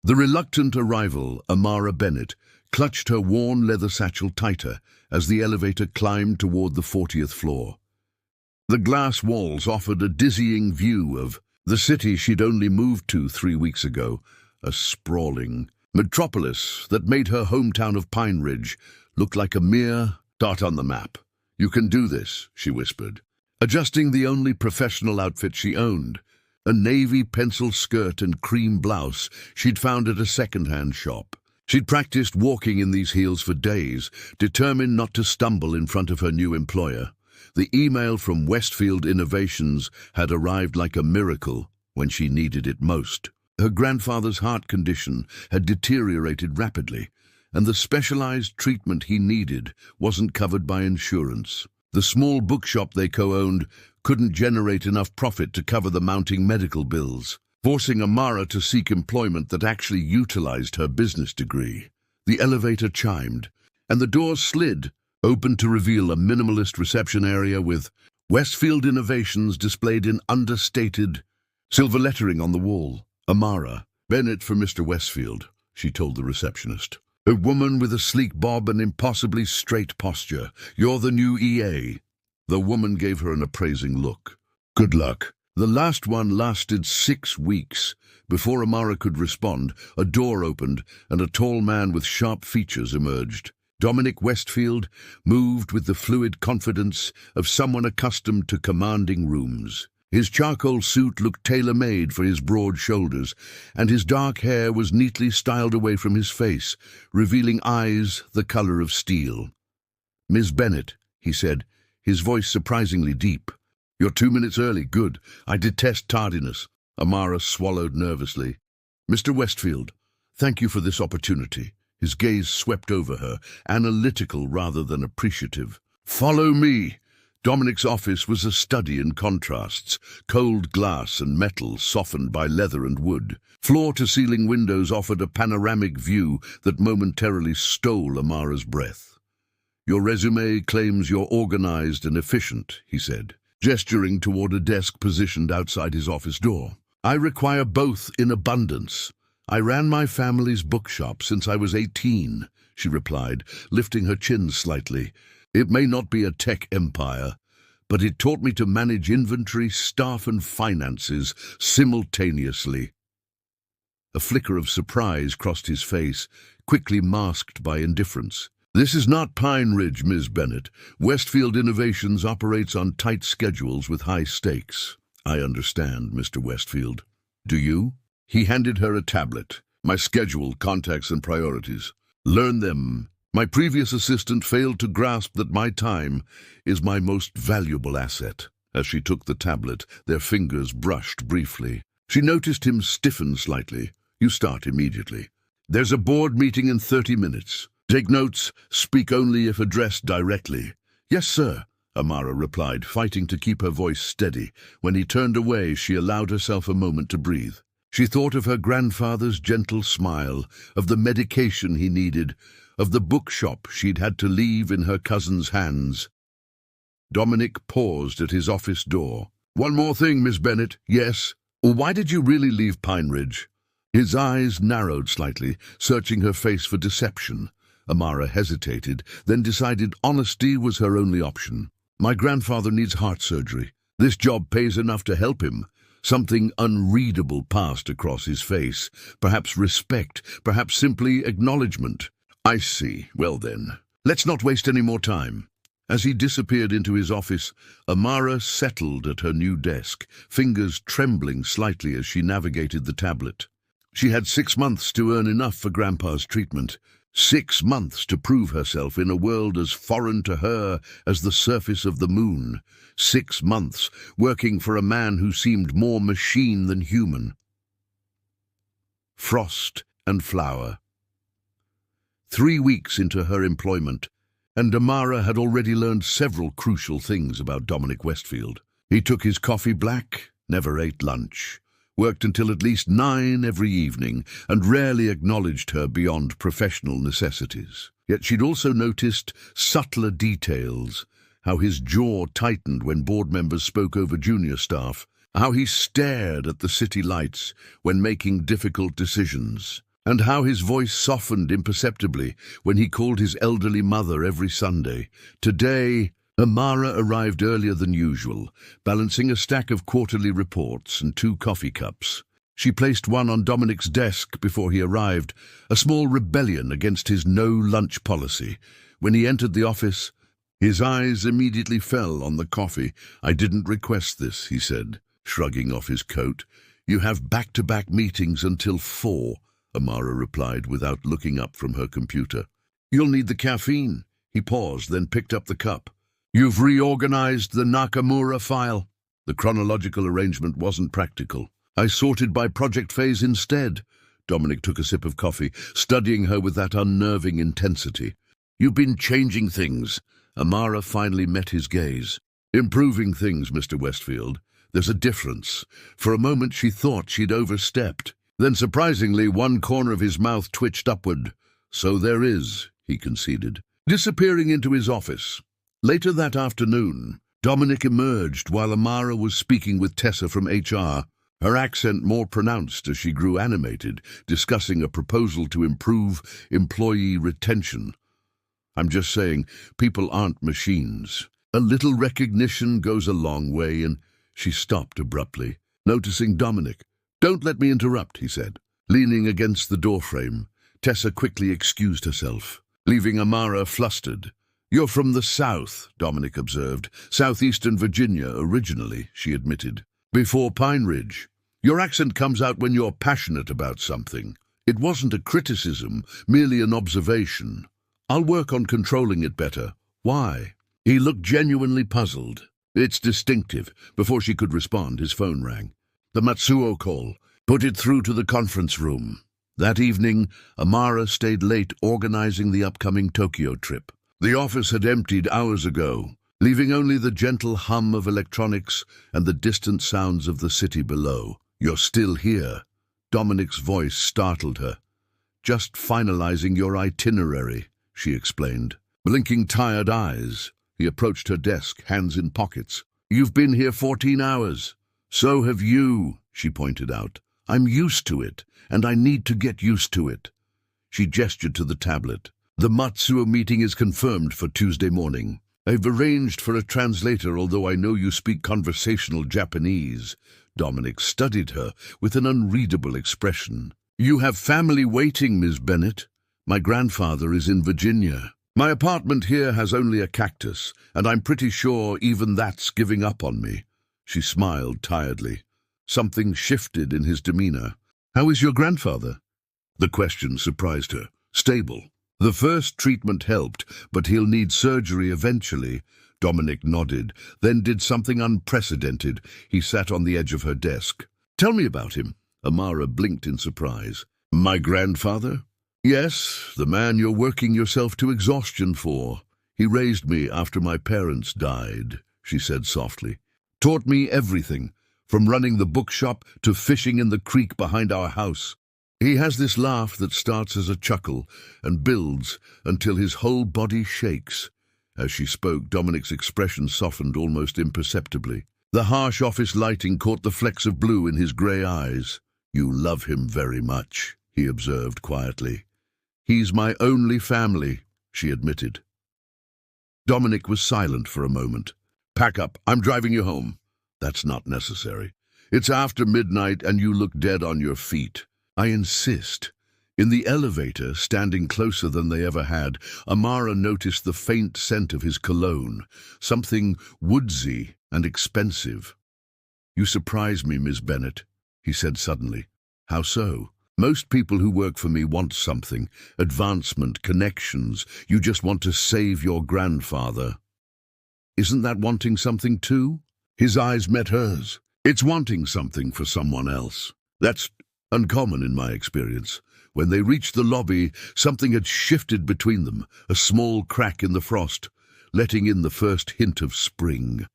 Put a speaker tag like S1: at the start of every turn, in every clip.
S1: The reluctant arrival, Amara Bennett, clutched her worn leather satchel tighter as the elevator climbed toward the 40th floor. The glass walls offered a dizzying view of the city she'd only moved to 3 weeks ago, a sprawling metropolis that made her hometown of Pine Ridge look like a mere dot on the map. "You can do this," she whispered, adjusting the only professional outfit she owned, a navy pencil skirt and cream blouse she'd found at a second-hand shop. She'd practiced walking in these heels for days, determined not to stumble in front of her new employer. The email from Westfield Innovations had arrived like a miracle when she needed it most. Her grandfather's heart condition had deteriorated rapidly, and the specialized treatment he needed wasn't covered by insurance. The small bookshop they co-owned couldn't generate enough profit to cover the mounting medical bills, forcing Amara to seek employment that actually utilized her business degree. The elevator chimed, and the door slid, open to reveal a minimalist reception area with Westfield Innovations displayed in understated silver lettering on the wall. "Amara Bennett for Mr. Westfield," she told the receptionist. A woman with a sleek bob and impossibly straight posture. "You're the new EA." The woman gave her an appraising look. "Good luck." The last one lasted 6 weeks. Before Amara could respond, a door opened and a tall man with sharp features emerged. Dominic Westfield moved with the fluid confidence of someone accustomed to commanding rooms. His charcoal suit looked tailor-made for his broad shoulders, and his dark hair was neatly styled away from his face, revealing eyes the color of steel. "Miss Bennett," he said, his voice surprisingly deep. "You're 2 minutes early. Good. I detest tardiness." Amara swallowed nervously. "Mr. Westfield, thank you for this opportunity." His gaze swept over her, analytical rather than appreciative. "Follow me." Dominic's office was a study in contrasts, cold glass and metal softened by leather and wood. Floor-to-ceiling windows offered a panoramic view that momentarily stole Amara's breath. "Your resume claims you're organized and efficient," he said, gesturing toward a desk positioned outside his office door. "I require both in abundance. I ran my family's bookshop since I was 18, she replied, lifting her chin slightly. "It may not be a tech empire, but it taught me to manage inventory, staff, and finances simultaneously." A flicker of surprise crossed his face, quickly masked by indifference. "This is not Pine Ridge, Ms. Bennett. Westfield Innovations operates on tight schedules with high stakes." "I understand, Mr. Westfield. Do you?" He handed her a tablet. "My schedule, contacts, and priorities. Learn them. My previous assistant failed to grasp that my time is my most valuable asset." As she took the tablet, their fingers brushed briefly. She noticed him stiffen slightly. "You start immediately. There's a board meeting in 30 minutes. Take notes, speak only if addressed directly." "Yes, sir," Amara replied, fighting to keep her voice steady. When he turned away, she allowed herself a moment to breathe. She thought of her grandfather's gentle smile, of the medication he needed, of the bookshop she'd had to leave in her cousin's hands. Dominic paused at his office door. "One more thing, Miss Bennett." "Yes?" "Why did you really leave Pine Ridge?" His eyes narrowed slightly, searching her face for deception. Amara hesitated, then decided honesty was her only option. "My grandfather needs heart surgery. This job pays enough to help him." Something unreadable passed across his face. Perhaps respect, perhaps simply acknowledgement. "I see. Well then, let's not waste any more time." As he disappeared into his office, Amara settled at her new desk, fingers trembling slightly as she navigated the tablet. She had 6 months to earn enough for Grandpa's treatment. 6 months to prove herself in a world as foreign to her as the surface of the moon. 6 months working for a man who seemed more machine than human. Frost and flower. 3 weeks into her employment, and Amara had already learned several crucial things about Dominic Westfield. He took his coffee black, never ate lunch, worked until at least 9 every evening, and rarely acknowledged her beyond professional necessities. Yet she'd also noticed subtler details, how his jaw tightened when board members spoke over junior staff, how he stared at the city lights when making difficult decisions. and how his voice softened imperceptibly when he called his elderly mother every Sunday. Today, Amara arrived earlier than usual, balancing a stack of quarterly reports and 2 coffee cups. She placed one on Dominic's desk before he arrived, a small rebellion against his no-lunch policy. When he entered the office, his eyes immediately fell on the coffee. "I didn't request this," he said, shrugging off his coat. "You have back-to-back meetings until 4, Amara replied without looking up from her computer. "You'll need the caffeine." He paused, then picked up the cup. "You've reorganized the Nakamura file." The chronological arrangement wasn't practical. "I sorted by project phase instead." Dominic took a sip of coffee, studying her with that unnerving intensity. "You've been changing things." Amara finally met his gaze. "Improving things, Mr. Westfield. There's a difference." For a moment she thought she'd overstepped. Then surprisingly, one corner of his mouth twitched upward. "So there is," he conceded, disappearing into his office. Later that afternoon, Dominic emerged while Amara was speaking with Tessa from HR, her accent more pronounced as she grew animated, discussing a proposal to improve employee retention. "I'm just saying, people aren't machines. A little recognition goes a long way," and she stopped abruptly, noticing Dominic. "Don't let me interrupt," he said, leaning against the doorframe. Tessa quickly excused herself, leaving Amara flustered. "You're from the South," Dominic observed. "Southeastern Virginia, originally," she admitted. "Before Pine Ridge. Your accent comes out when you're passionate about something." It wasn't a criticism, merely an observation. "I'll work on controlling it better." "Why?" He looked genuinely puzzled. "It's distinctive." Before she could respond, his phone rang. The Matsuo call. Put it through to the conference room. That evening, Amara stayed late organizing the upcoming Tokyo trip. The office had emptied hours ago, leaving only the gentle hum of electronics and the distant sounds of the city below. "You're still here." Dominic's voice startled her. "Just finalizing your itinerary," she explained. Blinking tired eyes, he approached her desk, hands in pockets. "You've been here 14 hours. "So have you," she pointed out. "I'm used to it, and I need to get used to it." She gestured to the tablet. "The Matsuo meeting is confirmed for Tuesday morning. I've arranged for a translator, although I know you speak conversational Japanese." Dominic studied her with an unreadable expression. "You have family waiting, Ms. Bennett. My grandfather is in Virginia. My apartment here has only a cactus, and I'm pretty sure even that's giving up on me." She smiled tiredly. Something shifted in his demeanor. "How is your grandfather?" The question surprised her. "Stable. The first treatment helped, but he'll need surgery eventually." Dominic nodded, then did something unprecedented. He sat on the edge of her desk. "Tell me about him." Amara blinked in surprise. "My grandfather?" "Yes, the man you're working yourself to exhaustion for. He raised me after my parents died," she said softly. "Taught me everything, from running the bookshop to fishing in the creek behind our house. He has this laugh that starts as a chuckle and builds until his whole body shakes." As she spoke, Dominic's expression softened almost imperceptibly. The harsh office lighting caught the flecks of blue in his grey eyes. "You love him very much," he observed quietly. "He's my only family," she admitted. Dominic was silent for a moment. "Pack up. I'm driving you home." "That's not necessary. It's after midnight and you look dead on your feet." "I insist." In the elevator, standing closer than they ever had, Amara noticed the faint scent of his cologne, something woodsy and expensive. "You surprise me, Miss Bennett," he said suddenly. "How so?" "Most people who work for me want something. Advancement, connections. You just want to save your grandfather." "Isn't that wanting something too?" His eyes met hers. "It's wanting something for someone else. That's uncommon in my experience." When they reached the lobby, something had shifted between them, a small crack in the frost, letting in the first hint of spring.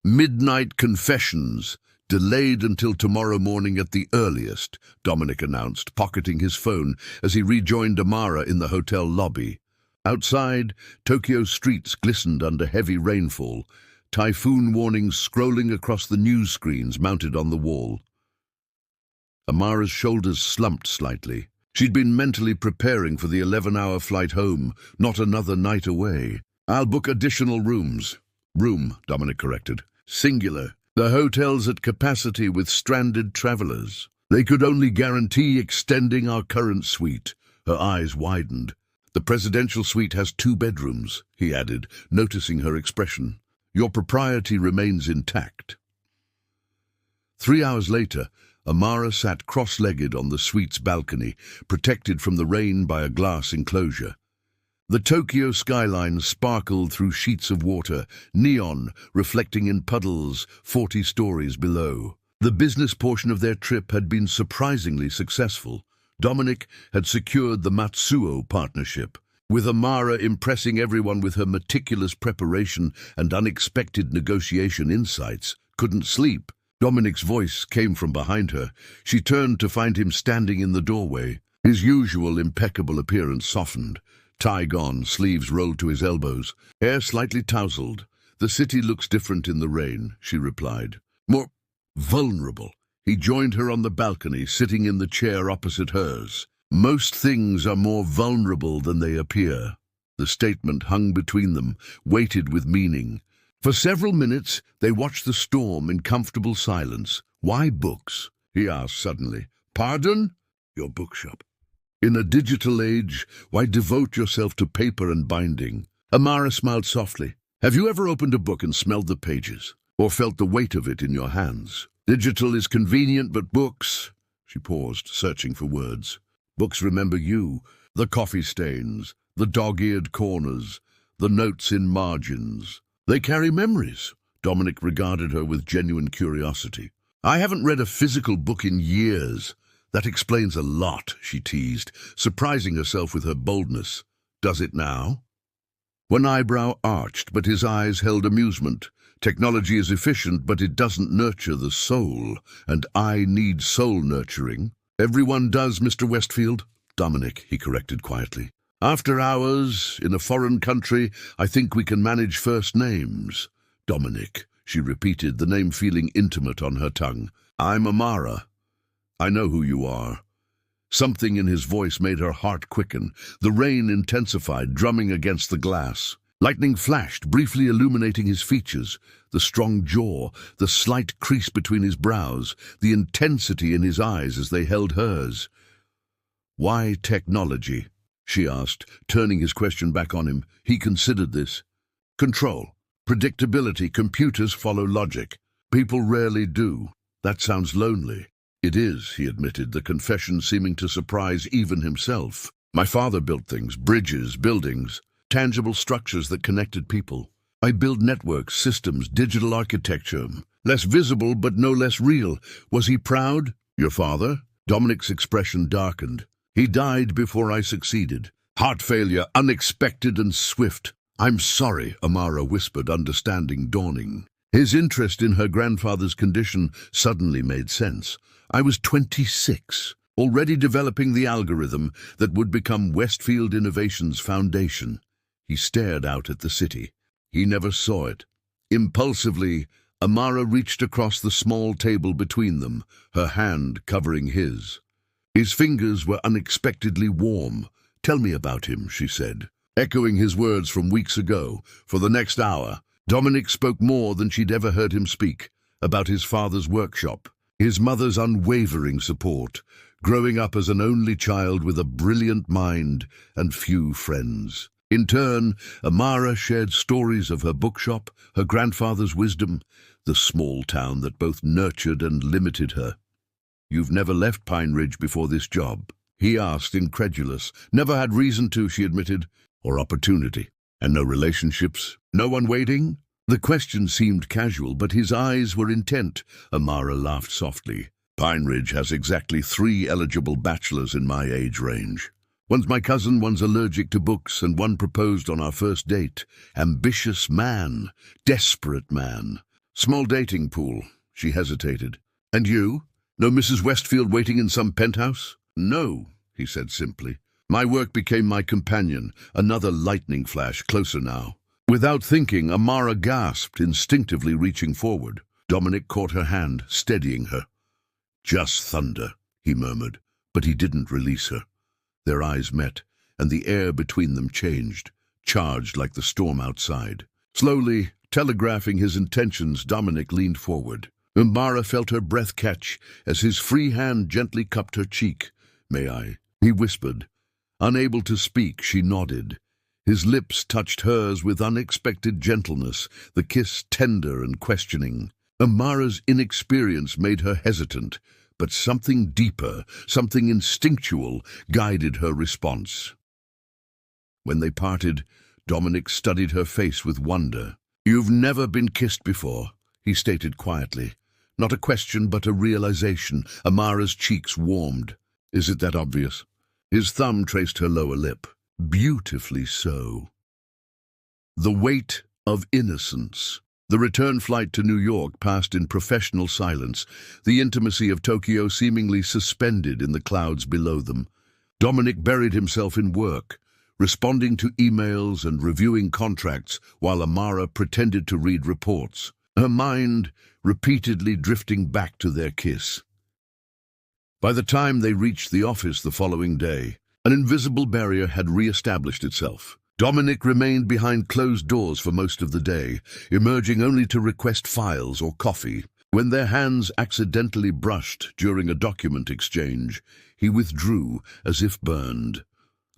S1: "Midnight confessions, delayed until tomorrow morning at the earliest," Dominic announced, pocketing his phone as he rejoined Amara in the hotel lobby. Outside, Tokyo's streets glistened under heavy rainfall, typhoon warnings scrolling across the news screens mounted on the wall. Amara's shoulders slumped slightly. She'd been mentally preparing for the 11-hour flight home, not another night away. "I'll book additional rooms." "Room," Dominic corrected. "Singular. The hotel's at capacity with stranded travelers. They could only guarantee extending our current suite." Her eyes widened. "The presidential suite has 2 bedrooms," he added, noticing her expression. "Your propriety remains intact." 3 hours later, Amara sat cross-legged on the suite's balcony, protected from the rain by a glass enclosure. The Tokyo skyline sparkled through sheets of water, neon reflecting in puddles 40 stories below. The business portion of their trip had been surprisingly successful. Dominic had secured the Matsuo partnership, with Amara impressing everyone with her meticulous preparation and unexpected negotiation insights. "Couldn't sleep." Dominic's voice came from behind her. She turned to find him standing in the doorway. His usual impeccable appearance softened. Tie gone, sleeves rolled to his elbows, hair slightly tousled. "The city looks different in the rain," she replied. "More vulnerable." He joined her on the balcony, sitting in the chair opposite hers. "Most things are more vulnerable than they appear." The statement hung between them, weighted with meaning. For several minutes, they watched the storm in comfortable silence. "Why books?" he asked suddenly. "Pardon?" "Your bookshop." "In a digital age, why devote yourself to paper and binding?" Amara smiled softly. "Have you ever opened a book and smelled the pages, or felt the weight of it in your hands? Digital is convenient, but books—" She paused, searching for words. "Books remember you, the coffee stains, the dog-eared corners, the notes in margins. They carry memories." Dominic regarded her with genuine curiosity. "I haven't read a physical book in years." "That explains a lot," she teased, surprising herself with her boldness. "Does it now?" One eyebrow arched, but his eyes held amusement. "Technology is efficient, but it doesn't nurture the soul, and I need soul nurturing." "Everyone does, Mr. Westfield." "Dominic," he corrected quietly. "After hours, in a foreign country, I think we can manage first names." "Dominic," she repeated, the name feeling intimate on her tongue. "I'm Amara. I know who you are." Something in his voice made her heart quicken. The rain intensified, drumming against the glass. Lightning flashed, briefly illuminating his features, the strong jaw, the slight crease between his brows, the intensity in his eyes as they held hers. "Why technology?" she asked, turning his question back on him. He considered this. "Control. Predictability. Computers follow logic. People rarely do. That sounds lonely." "It is," he admitted, the confession seeming to surprise even himself. "My father built things, bridges, buildings, tangible structures that connected people. I build networks, systems, digital architecture. Less visible, but no less real." "Was he proud?" "Your father?" Dominic's expression darkened. "He died before I succeeded. Heart failure, unexpected and swift." "I'm sorry," Amara whispered, understanding dawning. His interest in her grandfather's condition suddenly made sense. "I was 26, already developing the algorithm that would become Westfield Innovation's foundation." He stared out at the city. He never saw it. Impulsively, Amara reached across the small table between them, her hand covering his. His fingers were unexpectedly warm. "Tell me about him," she said, echoing his words from weeks ago. For the next hour, Dominic spoke more than she'd ever heard him speak, about his father's workshop, his mother's unwavering support, growing up as an only child with a brilliant mind and few friends. In turn, Amara shared stories of her bookshop, her grandfather's wisdom, the small town that both nurtured and limited her. "You've never left Pine Ridge before this job?" he asked, incredulous. "Never had reason to," she admitted, "or opportunity. And no relationships? No one waiting?" The question seemed casual, but his eyes were intent. Amara laughed softly. "Pine Ridge has exactly 3 eligible bachelors in my age range. One's my cousin, one's allergic to books, and one proposed on our first date. Ambitious man, desperate man. Small dating pool." She hesitated. "And you? No Mrs. Westfield waiting in some penthouse?" "No," he said simply. "My work became my companion, another lightning flash, closer now." Without thinking, Amara gasped, instinctively reaching forward. Dominic caught her hand, steadying her. "Just thunder." he murmured, but he didn't release her. Their eyes met, and the air between them changed, charged like the storm outside. Slowly, telegraphing his intentions, Dominic leaned forward. Imara felt her breath catch as his free hand gently cupped her cheek. "May I?" he whispered. Unable to speak, she nodded. His lips touched hers with unexpected gentleness, the kiss tender and questioning. Imara's inexperience made her hesitant, but something deeper, something instinctual, guided her response. When they parted, Dominic studied her face with wonder. "You've never been kissed before," he stated quietly. Not a question, but a realization. Imara's cheeks warmed. "Is it that obvious?" His thumb traced her lower lip. "Beautifully so." The weight of innocence. The return flight to New York passed in professional silence, the intimacy of Tokyo seemingly suspended in the clouds below them. Dominic buried himself in work, responding to emails and reviewing contracts while Imara pretended to read reports, her mind repeatedly drifting back to their kiss. By the time they reached the office the following day, an invisible barrier had re-established itself. Dominic remained behind closed doors for most of the day, emerging only to request files or coffee. When their hands accidentally brushed during a document exchange, he withdrew as if burned.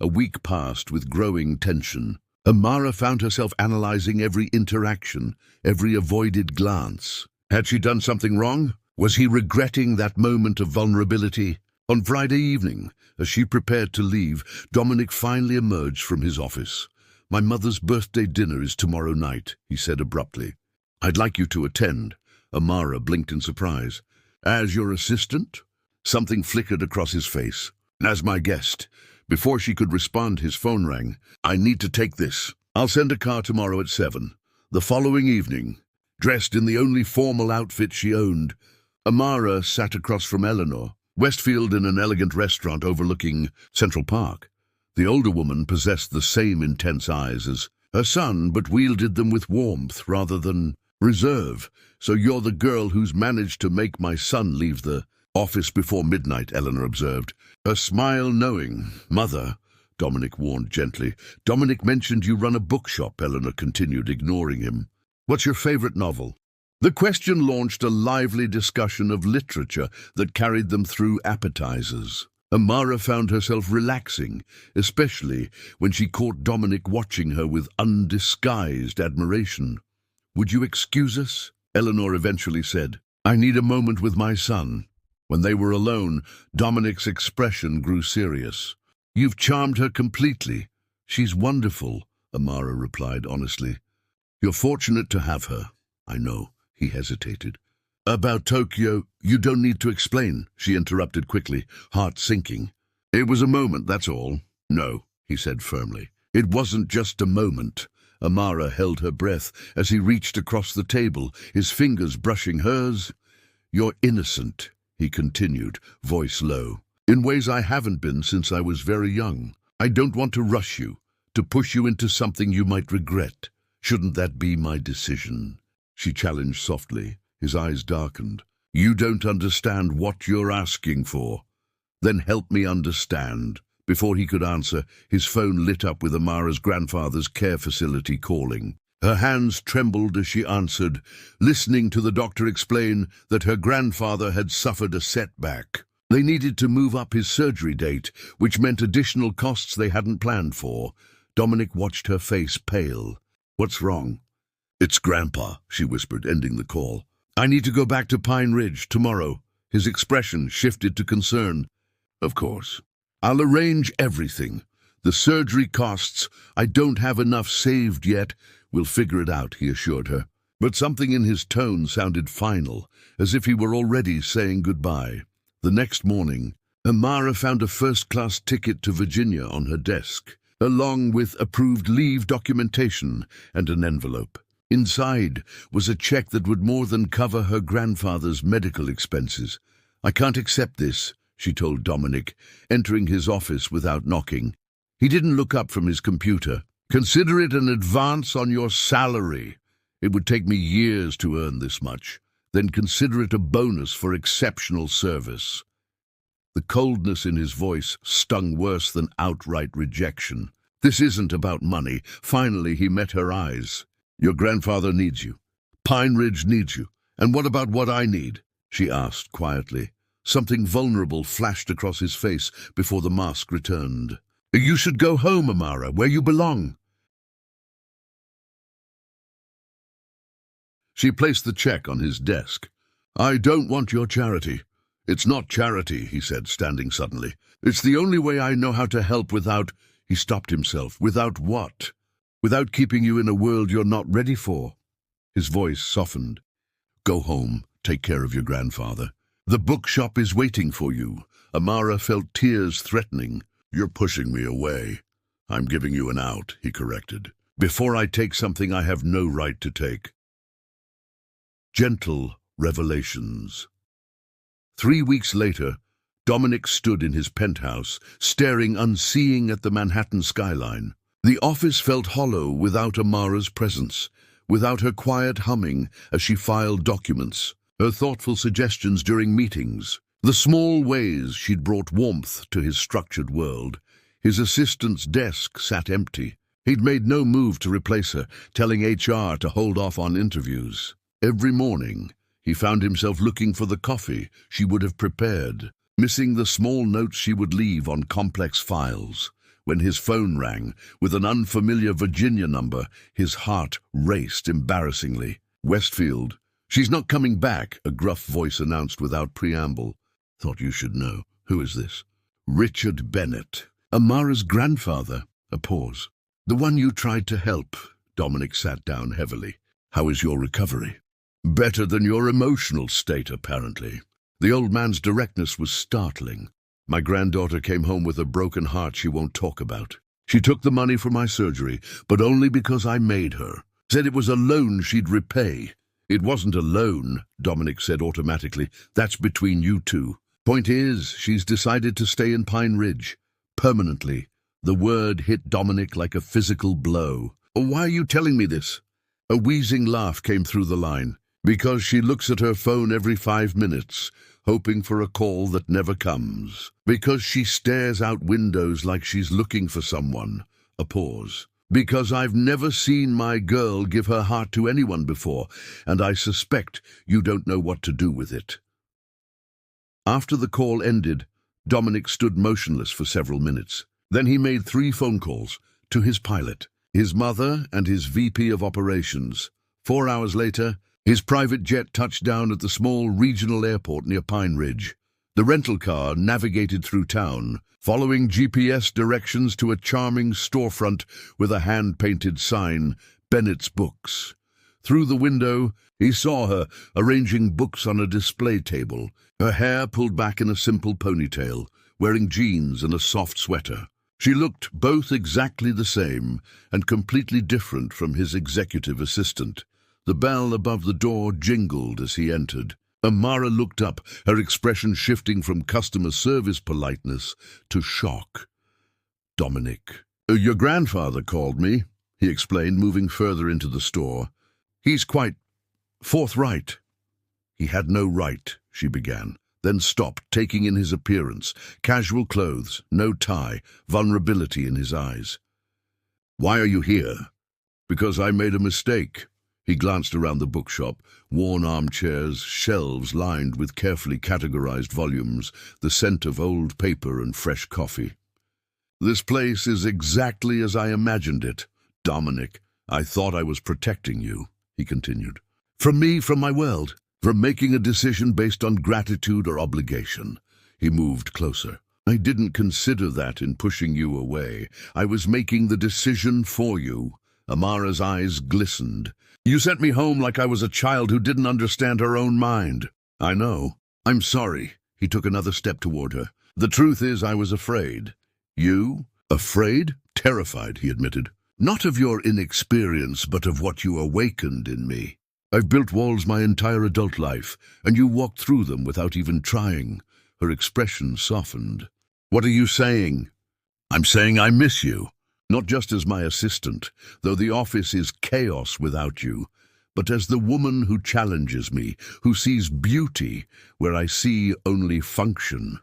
S1: A week passed with growing tension. Imara found herself analyzing every interaction, every avoided glance. Had she done something wrong? Was he regretting that moment of vulnerability? On Friday evening, as she prepared to leave, Dominic finally emerged from his office. "My mother's birthday dinner is tomorrow night," he said abruptly. "I'd like you to attend." Imara blinked in surprise. "As your assistant?" Something flickered across his face. "As my guest." Before she could respond, his phone rang. "I need to take this. I'll send a car tomorrow at 7. The following evening, dressed in the only formal outfit she owned, Imara sat across from Eleanor, Westfield in an elegant restaurant overlooking Central Park. The older woman possessed the same intense eyes as her son, but wielded them with warmth rather than reserve. "So you're the girl who's managed to make my son leave the office before midnight," Eleanor observed. Her smile knowing. "Mother," Dominic warned gently. "Dominic mentioned you run a bookshop," Eleanor continued, ignoring him. "What's your favorite novel?" The question launched a lively discussion of literature that carried them through appetizers. Imara found herself relaxing, especially when she caught Dominic watching her with undisguised admiration. "Would you excuse us?" Eleanor eventually said. "I need a moment with my son." When they were alone, Dominic's expression grew serious. "You've charmed her completely. She's wonderful," Imara replied honestly. "You're fortunate to have her." "I know." He hesitated. "About Tokyo, you don't need to explain," she interrupted quickly, heart sinking. "It was a moment, that's all." "No," he said firmly. "It wasn't just a moment." Imara held her breath as he reached across the table, his fingers brushing hers. "You're innocent," he continued, voice low, "in ways I haven't been since I was very young. I don't want to rush you, to push you into something you might regret. Shouldn't that be my decision?" She challenged softly. His eyes darkened. "You don't understand what you're asking for." "Then help me understand." Before he could answer, his phone lit up with Imara's grandfather's care facility calling. Her hands trembled as she answered, listening to the doctor explain that her grandfather had suffered a setback. They needed to move up his surgery date, which meant additional costs they hadn't planned for. Dominic watched her face pale. "What's wrong?" "It's Grandpa," she whispered, ending the call. "I need to go back to Pine Ridge tomorrow." His expression shifted to concern. "Of course. I'll arrange everything. The surgery costs, I don't have enough saved yet. We'll figure it out," he assured her. But something in his tone sounded final, as if he were already saying goodbye. The next morning, Imara found a first-class ticket to Virginia on her desk, along with approved leave documentation and an envelope. Inside was a check that would more than cover her grandfather's medical expenses. "I can't accept this," she told Dominic, entering his office without knocking. He didn't look up from his computer. "Consider it an advance on your salary. It would take me years to earn this much. Then consider it a bonus for exceptional service." The coldness in his voice stung worse than outright rejection. This isn't about money. Finally, he met her eyes. Your grandfather needs you. Pine Ridge needs you. And what about what I need? She asked quietly. Something vulnerable flashed across his face before the mask returned. You should go home, Amara, where you belong. She placed the check on his desk. I don't want your charity. It's not charity, he said, standing suddenly. It's the only way I know how to help without... He stopped himself. Without what? Without keeping you in a world you're not ready for. His voice softened. Go home. Take care of your grandfather. The bookshop is waiting for you. Amara felt tears threatening. You're pushing me away. I'm giving you an out, he corrected. Before I take something I have no right to take. Gentle revelations. 3 weeks later, Dominic stood in his penthouse, staring unseeing at the Manhattan skyline. The office felt hollow without Amara's presence, without her quiet humming as she filed documents, her thoughtful suggestions during meetings, the small ways she'd brought warmth to his structured world. His assistant's desk sat empty. He'd made no move to replace her, telling HR to hold off on interviews. Every morning, he found himself looking for the coffee she would have prepared, missing the small notes she would leave on complex files. When his phone rang, with an unfamiliar Virginia number, his heart raced embarrassingly. Westfield. She's not coming back, a gruff voice announced without preamble. Thought you should know. Who is this? Richard Bennett. Amara's grandfather. A pause. The one you tried to help. Dominic sat down heavily. How is your recovery? Better than your emotional state, apparently. The old man's directness was startling. My granddaughter came home with a broken heart she won't talk about. She took the money for my surgery, but only because I made her. Said it was a loan she'd repay. It wasn't a loan, Dominic said automatically. That's between you two. Point is, she's decided to stay in Pine Ridge. Permanently. The word hit Dominic like a physical blow. Why are you telling me this? A wheezing laugh came through the line. Because she looks at her phone every 5 minutes, hoping for a call that never comes. Because she stares out windows like she's looking for someone. A pause. Because I've never seen my girl give her heart to anyone before, and I suspect you don't know what to do with it. After the call ended, Dominic stood motionless for several minutes. Then he made 3 phone calls to his pilot, his mother, and his VP of operations. 4 hours later, his private jet touched down at the small regional airport near Pine Ridge. The rental car navigated through town, following GPS directions to a charming storefront with a hand-painted sign, Bennett's Books. Through the window, he saw her arranging books on a display table, her hair pulled back in a simple ponytail, wearing jeans and a soft sweater. She looked both exactly the same and completely different from his executive assistant. The bell above the door jingled as he entered. Amara looked up, her expression shifting from customer service politeness to shock. Dominic. Your grandfather called me, he explained, moving further into the store. He's quite forthright. He had no right, she began, then stopped, taking in his appearance. Casual clothes, no tie, vulnerability in his eyes. Why are you here? Because I made a mistake. He glanced around the bookshop, worn armchairs, shelves lined with carefully categorized volumes, the scent of old paper and fresh coffee. This place is exactly as I imagined it. Dominic, I thought I was protecting you, he continued. From me, from my world, from making a decision based on gratitude or obligation. He moved closer. I didn't consider that in pushing you away. I was making the decision for you. Amara's eyes glistened. You sent me home like I was a child who didn't understand her own mind. I know. I'm sorry. He took another step toward her. The truth is I was afraid. You? Afraid? Terrified, he admitted. Not of your inexperience, but of what you awakened in me. I've built walls my entire adult life, and you walked through them without even trying. Her expression softened. What are you saying? I'm saying I miss you. Not just as my assistant, though the office is chaos without you, but as the woman who challenges me, who sees beauty where I see only function.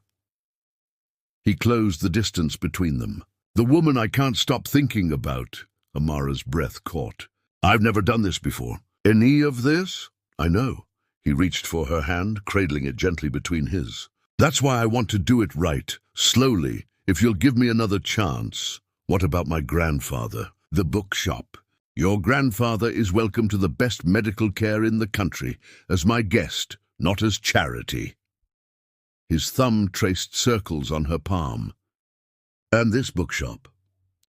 S1: He closed the distance between them. The woman I can't stop thinking about, Amara's breath caught. I've never done this before. Any of this? I know. He reached for her hand, cradling it gently between his. That's why I want to do it right, slowly, if you'll give me another chance. What about my grandfather, the bookshop? Your grandfather is welcome to the best medical care in the country, as my guest, not as charity. His thumb traced circles on her palm. And this bookshop?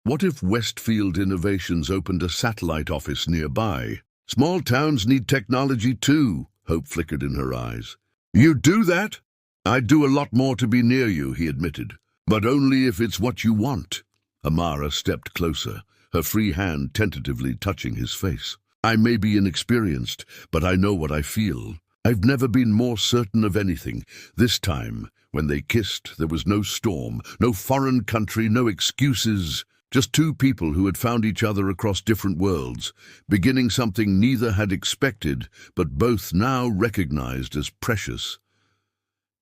S1: What if Westfield Innovations opened a satellite office nearby? Small towns need technology too, hope flickered in her eyes. You do that? I'd do a lot more to be near you, he admitted. But only if it's what you want. Amara stepped closer, her free hand tentatively touching his face. I may be inexperienced, but I know what I feel. I've never been more certain of anything. This time, when they kissed, there was no storm, no foreign country, no excuses. Just two people who had found each other across different worlds, beginning something neither had expected, but both now recognized as precious.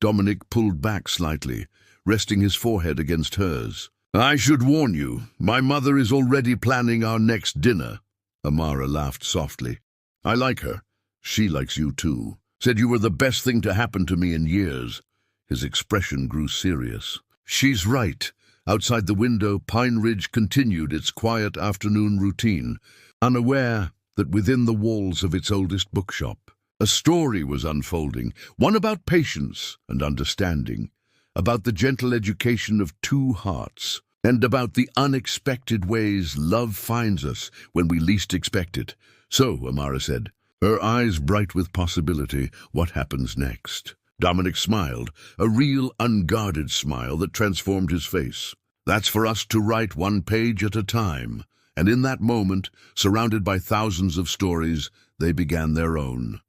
S1: Dominic pulled back slightly, resting his forehead against hers. I should warn you, my mother is already planning our next dinner. Amara laughed softly. I like her. She likes you too. Said you were the best thing to happen to me in years. His expression grew serious. She's right. Outside the window, Pine Ridge continued its quiet afternoon routine, unaware that within the walls of its oldest bookshop, a story was unfolding, one about patience and understanding, about the gentle education of two hearts, and about the unexpected ways love finds us when we least expect it. So, Amara said, her eyes bright with possibility, what happens next? Dominic smiled, a real unguarded smile that transformed his face. That's for us to write one page at a time. And in that moment, surrounded by thousands of stories, they began their own.